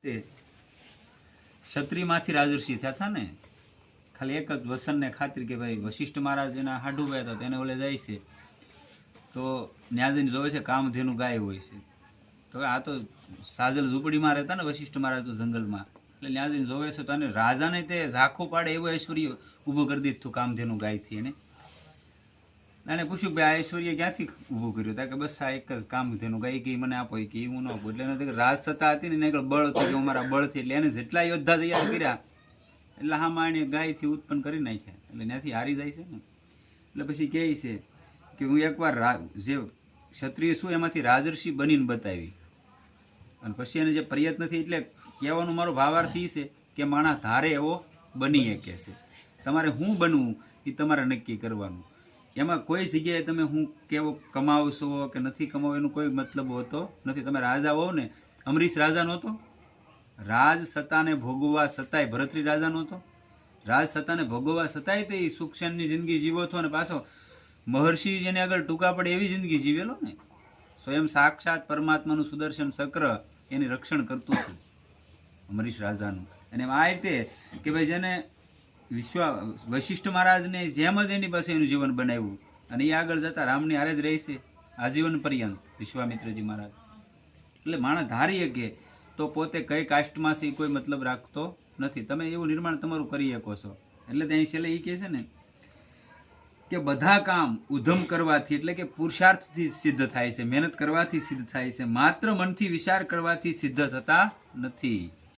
તે ક્ષત્રિયમાંથી રાજર્ષિ થયા હતા ને, ખાલી એક જ વસનને ખાતરી કે ભાઈ વશિષ્ઠ મહારાજ એના હાડુભાઈ હતા તેને ઓલે જાય છે તો ન્યાજીને જોવે છે કામધેનું ગાય હોય છે. તો આ તો સાજલ ઝૂંપડીમાં રહેતા ને વશિષ્ઠ મહારાજ તો જંગલમાં, એટલે ન્યાજીને જોવે છે તો અને રાજાને તે ઝાંખું પાડે એવું ઐશ્વર્ય ઊભું કરી દીધું કામધેનું ગાયથી. એને પૂછ્યું ભાઈ આ ઐશ્વર્ય ક્યાંથી ઊભું કર્યું? તા કે બસ આ એક જ કામધેનું ગાય કે મને આપો કે એવું ન આપો. એટલે એને રાજ સત્તા હતી ને આગળ બળ હતું કે અમારા બળથી, એટલે એને જેટલા યોદ્ધા તૈયાર કર્યા એટલે હામાં એને ગાયથી ઉત્પન્ન કરી નાખ્યા, એટલે ત્યાંથી હારી જાય છે ને. એટલે પછી કહે છે કે હું એકવાર જે ક્ષત્રિય છું એમાંથી રાજર્ષિ બનીને બતાવી, અને પછી એને જે પ્રયત્નથી, એટલે કહેવાનું મારો ભાવાર્થ એ છે કે માણસ ધારે એવો બની શકે છે. તમારે શું બનવું એ તમારે નક્કી કરવાનું. એમાં કોઈ જગ્યાએ તમે હું કેવો કમાવશો કે નથી કમાવો એનો કોઈ મતલબ હોતો નથી. તમે રાજા હો ને, અમરીશ રાજા નહોતો, રાજ સત્તાને ભોગવવા છતાંય ભરતરી રાજા નહોતો, રાજ સત્તાને ભોગવવા છતાંય તે સુખશાનની જિંદગી જીવો હતો, અને પાછો મહર્ષિ જેને આગળ ટૂંકા પડે એવી જિંદગી જીવેલો ને. સ્વયં સાક્ષાત પરમાત્માનું સુદર્શન ચક્ર એની રક્ષણ કરતું હતું અમરીશ રાજાનું. અને એમ આ રીતે કે ભાઈ જેને વશિષ્ઠ મહારાજને જેમ જ એની પાસે એનું જીવન બનાવ્યું, અને એ આગળ જતા રામની હારે જ રહેશે આજીવન પર્યંત વિશ્વામિત્રજી મહારાજ. એટલે માણસ ધારી શકે તો પોતે કઈ કાસ્ટમાં છે એ કોઈ મતલબ રાખતો નથી. તમે એવું નિર્માણ તમારું કરી શકો છો. એટલે ત્યાં છેલ્લે એ કહે છે ને કે બધા કામ ઉધમ કરવાથી, એટલે કે પુરુષાર્થથી સિદ્ધ થાય છે, મહેનત કરવાથી સિદ્ધ થાય છે, માત્ર મનથી વિચાર કરવાથી સિદ્ધ થતા નથી.